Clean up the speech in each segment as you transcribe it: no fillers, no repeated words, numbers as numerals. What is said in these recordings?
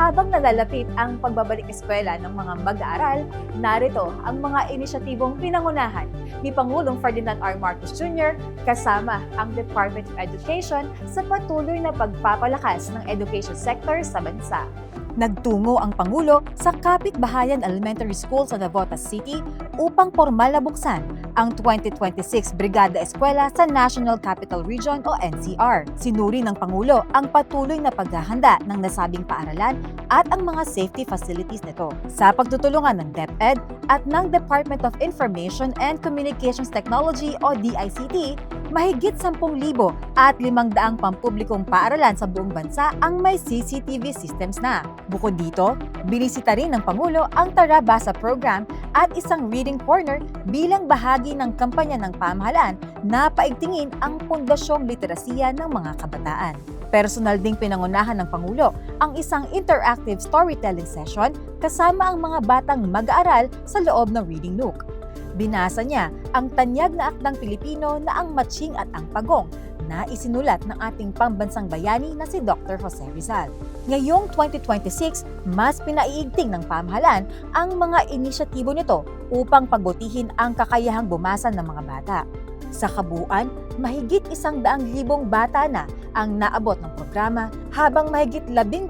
Habang nalalapit ang pagbabalik eskwela ng mga mag-aaral, narito ang mga inisyatibong pinangunahan ni Pangulong Ferdinand R. Marcos Jr. kasama ang Department of Education sa patuloy na pagpapalakas ng education sector sa bansa. Nagtungo ang Pangulo sa Kapitbahayan Elementary School sa Navotas City upang formal na buksan ang 2026 Brigada Eskwela sa National Capital Region o NCR. Sinuri ng Pangulo ang patuloy na paghahanda ng nasabing paaralan at ang mga safety facilities nito sa pagtutulungan ng DepEd at ng Department of Information and Communications Technology o DICT. Mahigit 10,000 at 500 pampublikong paaralan sa buong bansa ang may CCTV systems na. Bukod dito, binisita rin ng Pangulo ang Tara Basa program at isang reading corner bilang bahagi ng kampanya ng pamahalaan na paigtingin ang pundasyong literasiya ng mga kabataan. Personal ding pinangunahan ng Pangulo ang isang interactive storytelling session kasama ang mga batang mag-aaral sa loob ng Reading Nook. Binasa niya ang tanyag na akdang Pilipino na ang Matching at ang Pagong na isinulat ng ating pambansang bayani na si Dr. Jose Rizal. Ngayong 2026, mas pinaiigting ng pamahalaan ang mga inisyatibo nito upang pagbutihin ang kakayahang bumasa ng mga bata. Sa kabuuan, mahigit 100,000 bata na ang naabot ng programa habang mahigit 12,000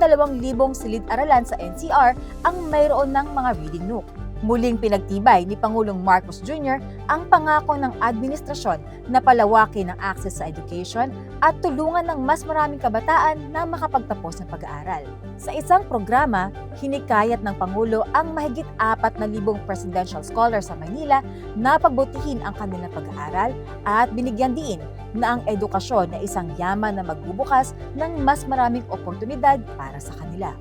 silid-aralan sa NCR ang mayroon ng mga reading nook. Muling pinagtibay ni Pangulong Marcos Jr. ang pangako ng administrasyon na palawakin ang access sa education at tulungan ng mas maraming kabataan na makapagtapos ng pag-aaral. Sa isang programa, hinikayat ng Pangulo ang mahigit 4,000 presidential scholars sa Maynila na pagbutihin ang kanilang pag-aaral at binigyan diin na ang edukasyon ay isang yaman na magbubukas ng mas maraming oportunidad para sa kanila.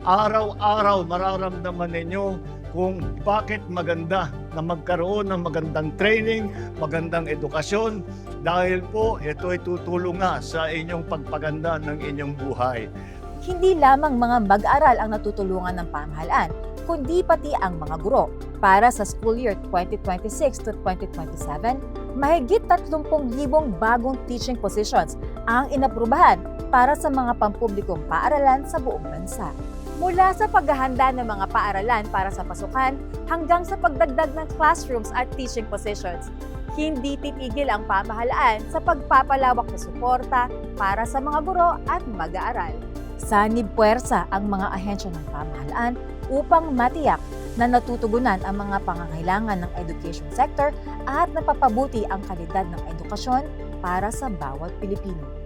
Araw-araw mararamdaman ninyo kung bakit maganda na magkaroon ng magandang training, magandang edukasyon, dahil po ito ay tutulong nga sa inyong pagpaganda ng inyong buhay. Hindi lamang mga mag-aaral ang natutulungan ng pamahalaan, kundi pati ang mga guro. Para sa school year 2026 to 2027, mahigit 30,000 bagong teaching positions ang inaprubahan para sa mga pampublikong paaralan sa buong bansa. Mula sa paghahanda ng mga paaralan para sa pasukan hanggang sa pagdagdag ng classrooms at teaching positions, hindi titigil ang pamahalaan sa pagpapalawak na suporta para sa mga guro at mag-aaral. Sanib puwersa ang mga ahensya ng pamahalaan upang matiyak na natutugunan ang mga pangangailangan ng education sector at napapabuti ang kalidad ng edukasyon para sa bawat Pilipino.